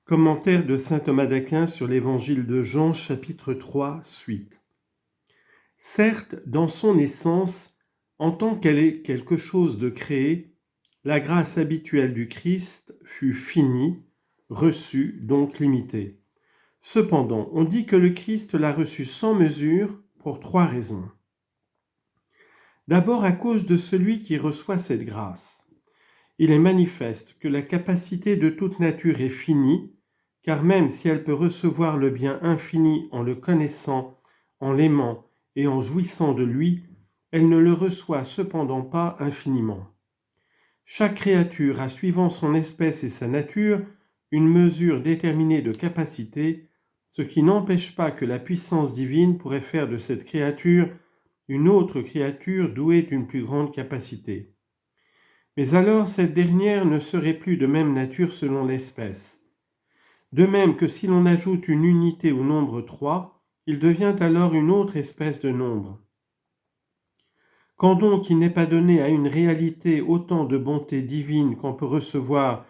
Commentaire de saint Thomas d'Aquin sur l'évangile de Jean, chapitre 3, suite. Certes, dans son essence, en tant qu'elle est quelque chose de créé, la grâce habituelle du Christ fut finie, reçue, donc limitée. Cependant, on dit que le Christ l'a reçue sans mesure pour trois raisons. D'abord à cause de celui qui reçoit cette grâce. Il est manifeste que la capacité de toute nature est finie, car même si elle peut recevoir le bien infini en le connaissant, en l'aimant et en jouissant de lui, elle ne le reçoit cependant pas infiniment. Chaque créature a, suivant son espèce et sa nature, une mesure déterminée de capacité, ce qui n'empêche pas que la puissance divine pourrait faire de cette créature une autre créature douée d'une plus grande capacité. Mais alors cette dernière ne serait plus de même nature selon l'espèce. De même que si l'on ajoute une unité au nombre 3, il devient alors une autre espèce de nombre. Quand donc il n'est pas donné à une réalité autant de bonté divine qu'en peut recevoir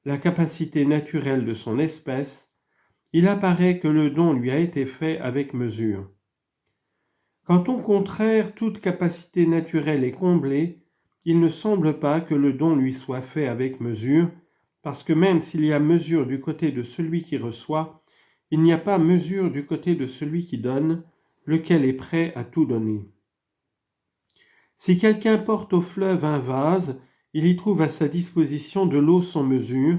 la capacité naturelle de son espèce, il apparaît que le don lui a été fait avec mesure. Quand au contraire toute capacité naturelle est comblée, il ne semble pas que le don lui soit fait avec mesure, parce que même s'il y a mesure du côté de celui qui reçoit, il n'y a pas mesure du côté de celui qui donne, lequel est prêt à tout donner. Si quelqu'un porte au fleuve un vase, il y trouve à sa disposition de l'eau sans mesure,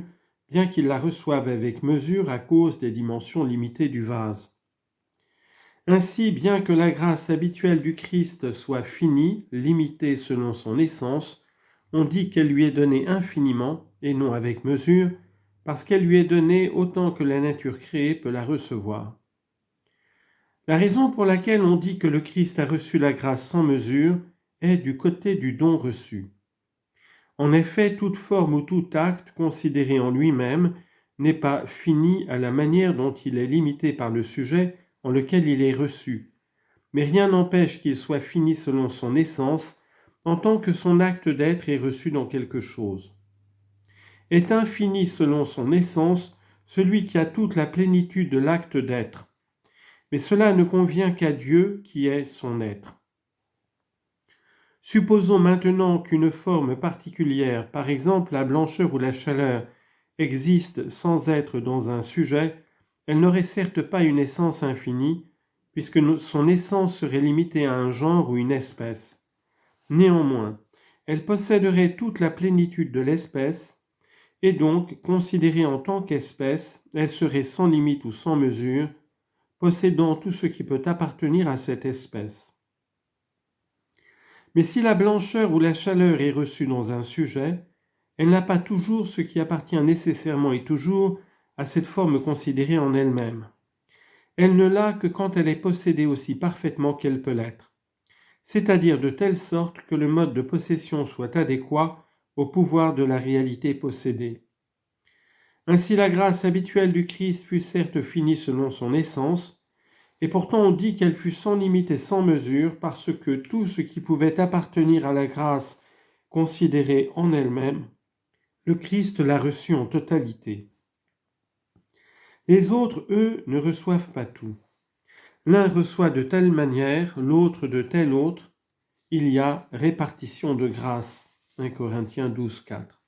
bien qu'il la reçoive avec mesure à cause des dimensions limitées du vase. Ainsi, bien que la grâce habituelle du Christ soit finie, limitée selon son essence, on dit qu'elle lui est donnée infiniment, et non avec mesure, parce qu'elle lui est donnée autant que la nature créée peut la recevoir. La raison pour laquelle on dit que le Christ a reçu la grâce sans mesure est du côté du don reçu. En effet, toute forme ou tout acte considéré en lui-même n'est pas fini à la manière dont il est limité par le sujet en lequel il est reçu, mais rien n'empêche qu'il soit fini selon son essence, en tant que son acte d'être est reçu dans quelque chose. Est infini selon son essence celui qui a toute la plénitude de l'acte d'être, mais cela ne convient qu'à Dieu qui est son être. Supposons maintenant qu'une forme particulière, par exemple la blancheur ou la chaleur, existe sans être dans un sujet, elle n'aurait certes pas une essence infinie, puisque son essence serait limitée à un genre ou une espèce. Néanmoins, elle posséderait toute la plénitude de l'espèce, et donc, considérée en tant qu'espèce, elle serait sans limite ou sans mesure, possédant tout ce qui peut appartenir à cette espèce. Mais si la blancheur ou la chaleur est reçue dans un sujet, elle n'a pas toujours ce qui appartient nécessairement et toujours à cette forme considérée en elle-même. Elle ne l'a que quand elle est possédée aussi parfaitement qu'elle peut l'être, c'est-à-dire de telle sorte que le mode de possession soit adéquat au pouvoir de la réalité possédée. Ainsi la grâce habituelle du Christ fut certes finie selon son essence, et pourtant on dit qu'elle fut sans limite et sans mesure parce que tout ce qui pouvait appartenir à la grâce considérée en elle-même, le Christ l'a reçu en totalité. Les autres, eux, ne reçoivent pas tout. L'un reçoit de telle manière, l'autre de telle autre. Il y a répartition de grâce. 1 Corinthiens 12, 4.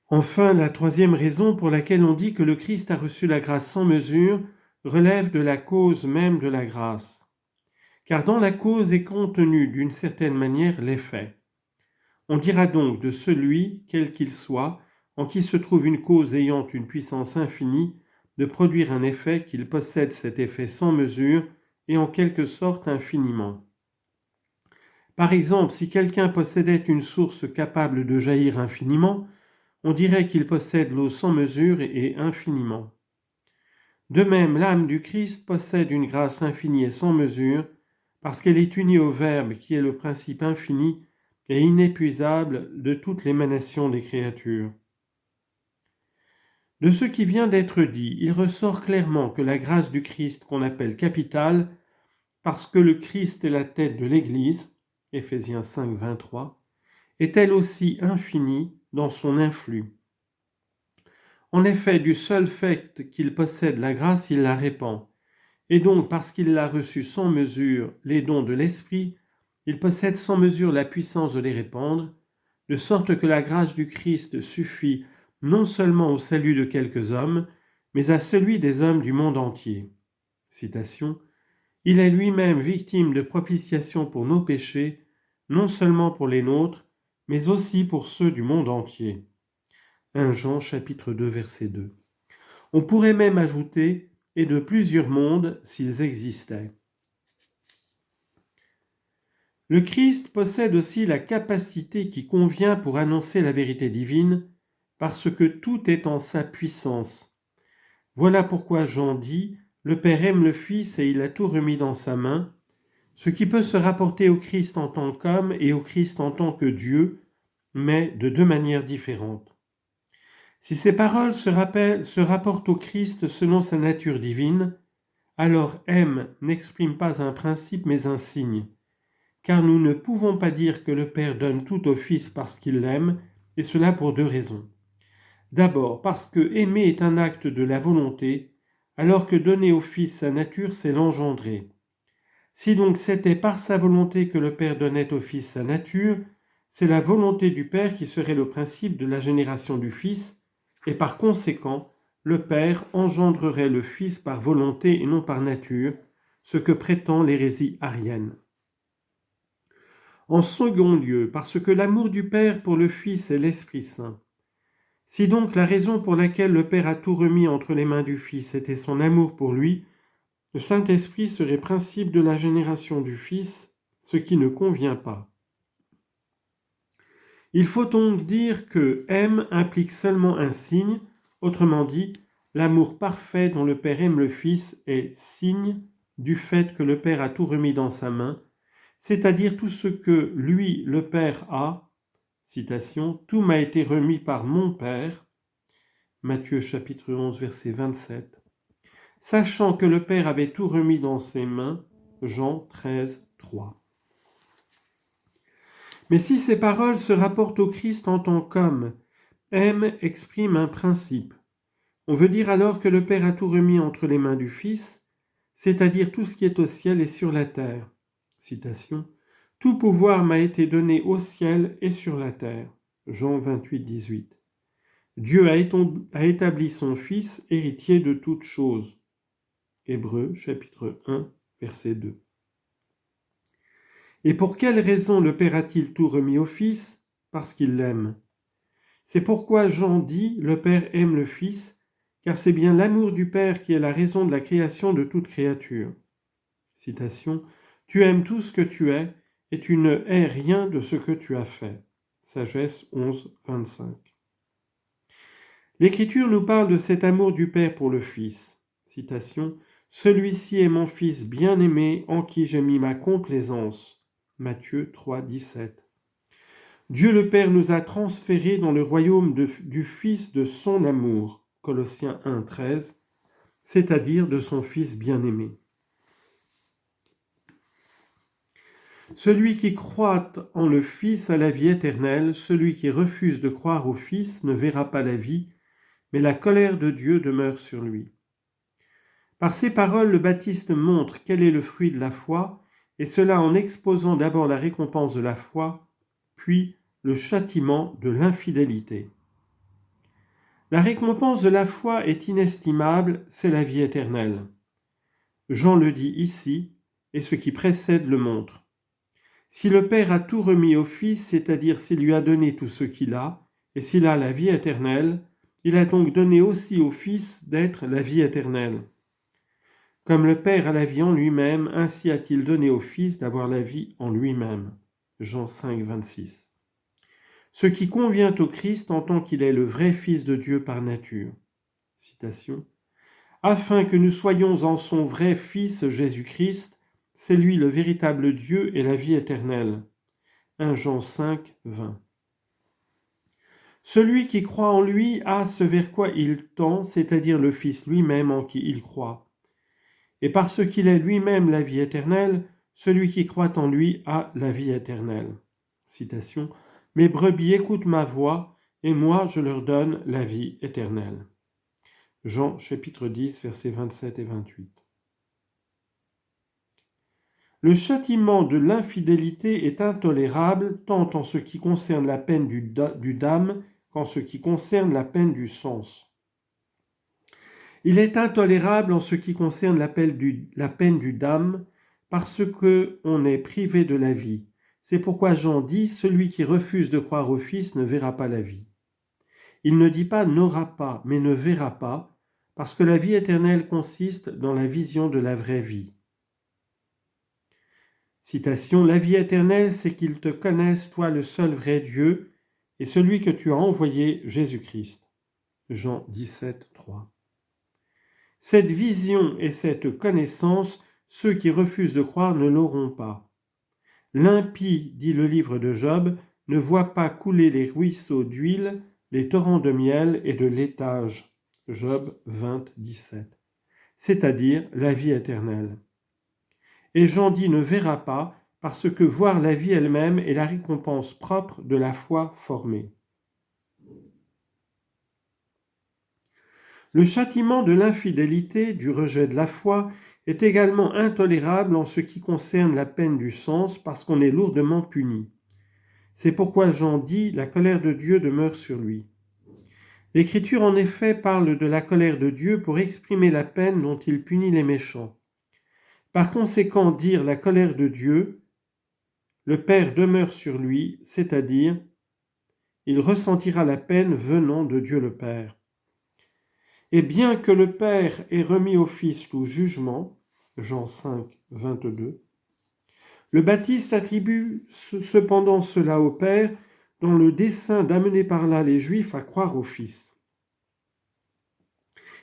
Enfin, la troisième raison pour laquelle on dit que le Christ a reçu la grâce sans mesure relève de la cause même de la grâce. Car dans la cause est contenu d'une certaine manière l'effet. On dira donc de celui, quel qu'il soit, en qui se trouve une cause ayant une puissance infinie, de produire un effet qu'il possède cet effet sans mesure et en quelque sorte infiniment. Par exemple, si quelqu'un possédait une source capable de jaillir infiniment, on dirait qu'il possède l'eau sans mesure et infiniment. De même, l'âme du Christ possède une grâce infinie et sans mesure, parce qu'elle est unie au Verbe qui est le principe infini et inépuisable de toute l'émanation des créatures. De ce qui vient d'être dit, il ressort clairement que la grâce du Christ qu'on appelle capitale, parce que le Christ est la tête de l'Église, Éphésiens 5, 23, est elle aussi infinie dans son influx. En effet, du seul fait qu'il possède la grâce, il la répand. Et donc, parce qu'il a reçu sans mesure les dons de l'Esprit, il possède sans mesure la puissance de les répandre, de sorte que la grâce du Christ suffit non seulement au salut de quelques hommes, mais à celui des hommes du monde entier. Citation. Il est lui-même victime de propitiation pour nos péchés, non seulement pour les nôtres, mais aussi pour ceux du monde entier. 1 Jean chapitre 2 verset 2. On pourrait même ajouter « et de plusieurs mondes s'ils existaient ». Le Christ possède aussi la capacité qui convient pour annoncer la vérité divine, parce que tout est en sa puissance. Voilà pourquoi Jean dit « Le Père aime le Fils et il a tout remis dans sa main », ce qui peut se rapporter au Christ en tant qu'homme et au Christ en tant que Dieu, mais de deux manières différentes. Si ces paroles se rapportent au Christ selon sa nature divine, alors aime n'exprime pas un principe mais un signe, car nous ne pouvons pas dire que le Père donne tout au Fils parce qu'il l'aime, et cela pour deux raisons. D'abord parce que aimer est un acte de la volonté, alors que donner au Fils sa nature, c'est l'engendrer. Si donc c'était par sa volonté que le Père donnait au Fils sa nature, c'est la volonté du Père qui serait le principe de la génération du Fils, et par conséquent, le Père engendrerait le Fils par volonté et non par nature, ce que prétend l'hérésie arienne. En second lieu, parce que l'amour du Père pour le Fils est l'Esprit Saint. Si donc la raison pour laquelle le Père a tout remis entre les mains du Fils était son amour pour lui, le Saint-Esprit serait principe de la génération du Fils, ce qui ne convient pas. Il faut donc dire que aime implique seulement un signe, autrement dit, l'amour parfait dont le Père aime le Fils est signe du fait que le Père a tout remis dans sa main, c'est-à-dire tout ce que lui, le Père, a, citation, « Tout m'a été remis par mon Père », Matthieu chapitre 11, verset 27, sachant que le Père avait tout remis dans ses mains, Jean 13, 3. Mais si ces paroles se rapportent au Christ en tant qu'homme, aime exprime un principe. On veut dire alors que le Père a tout remis entre les mains du Fils, c'est-à-dire tout ce qui est au ciel et sur la terre. Citation. « Tout pouvoir m'a été donné au ciel et sur la terre. » Jean 28, 18. Dieu a établi son Fils héritier de toutes choses. Hébreux chapitre 1, verset 2. Et pour quelle raison le Père a-t-il tout remis au Fils ? Parce qu'il l'aime. C'est pourquoi Jean dit « Le Père aime le Fils », car c'est bien l'amour du Père qui est la raison de la création de toute créature. Citation. « Tu aimes tout ce que tu es, et tu ne hais rien de ce que tu as fait. » Sagesse 11, 25. L'Écriture nous parle de cet amour du Père pour le Fils. Citation. « Celui-ci est mon Fils bien-aimé, en qui j'ai mis ma complaisance. » Matthieu 3, 17. Dieu le Père nous a transférés dans le royaume du Fils de son amour, Colossiens 1, 13, c'est-à-dire de son Fils bien-aimé. Celui qui croit en le Fils a la vie éternelle, celui qui refuse de croire au Fils ne verra pas la vie, mais la colère de Dieu demeure sur lui. Par ces paroles, le Baptiste montre quel est le fruit de la foi, et cela en exposant d'abord la récompense de la foi, puis le châtiment de l'infidélité. La récompense de la foi est inestimable, c'est la vie éternelle. Jean le dit ici, et ce qui précède le montre. Si le Père a tout remis au Fils, c'est-à-dire s'il lui a donné tout ce qu'il a, et s'il a la vie éternelle, il a donc donné aussi au Fils d'être la vie éternelle. Comme le Père a la vie en lui-même, ainsi a-t-il donné au Fils d'avoir la vie en lui-même. Jean 5, 26. Ce qui convient au Christ en tant qu'il est le vrai Fils de Dieu par nature. Citation. « Afin que nous soyons en son vrai Fils Jésus-Christ, c'est lui le véritable Dieu et la vie éternelle. » 1 Jean 5, 20. Celui qui croit en lui a ce vers quoi il tend, c'est-à-dire le Fils lui-même en qui il croit. Et parce qu'il est lui-même la vie éternelle, celui qui croit en lui a la vie éternelle. Citation. « Mes brebis écoutent ma voix, et moi je leur donne la vie éternelle. » Jean chapitre 10, versets 27 et 28. Le châtiment de l'infidélité est intolérable tant en ce qui concerne la peine du dam qu'en ce qui concerne la peine du sens. Il est intolérable en ce qui concerne la peine du dam parce qu'on est privé de la vie. C'est pourquoi Jean dit « Celui qui refuse de croire au Fils ne verra pas la vie ». Il ne dit pas « n'aura pas », mais « ne verra pas », parce que la vie éternelle consiste dans la vision de la vraie vie. Citation, « La vie éternelle, c'est qu'ils te connaissent, toi le seul vrai Dieu, et celui que tu as envoyé, Jésus-Christ. » Jean 17, 3. Cette vision et cette connaissance, ceux qui refusent de croire ne l'auront pas. L'impie, dit le livre de Job, ne voit pas couler les ruisseaux d'huile, les torrents de miel et de laitage. Job 20, 17. C'est-à-dire la vie éternelle. Et Jean dit ne verra pas, parce que voir la vie elle-même est la récompense propre de la foi formée. Le châtiment de l'infidélité, du rejet de la foi, est également intolérable en ce qui concerne la peine du sens, parce qu'on est lourdement puni. C'est pourquoi Jean dit « La colère de Dieu demeure sur lui ». L'Écriture en effet parle de la colère de Dieu pour exprimer la peine dont il punit les méchants. Par conséquent, dire la colère de Dieu, le Père demeure sur lui, c'est-à-dire, il ressentira la peine venant de Dieu le Père. Et bien que le Père ait remis au Fils tout jugement, Jean 5, 22, le Baptiste attribue cependant cela au Père dans le dessein d'amener par là les Juifs à croire au Fils.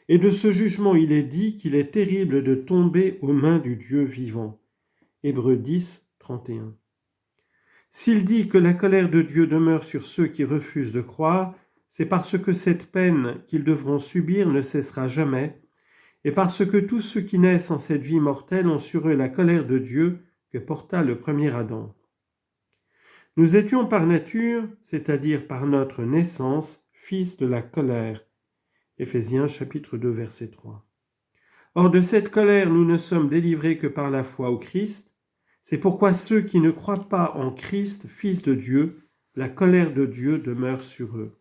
Et de ce jugement, il est dit qu'il est terrible de tomber aux mains du Dieu vivant. Hébreux 10, 31. S'il dit que la colère de Dieu demeure sur ceux qui refusent de croire, c'est parce que cette peine qu'ils devront subir ne cessera jamais, et parce que tous ceux qui naissent en cette vie mortelle ont sur eux la colère de Dieu que porta le premier Adam. Nous étions par nature, c'est-à-dire par notre naissance, fils de la colère. Éphésiens chapitre 2, verset 3. Or de cette colère, nous ne sommes délivrés que par la foi au Christ. C'est pourquoi ceux qui ne croient pas en Christ, Fils de Dieu, la colère de Dieu demeure sur eux.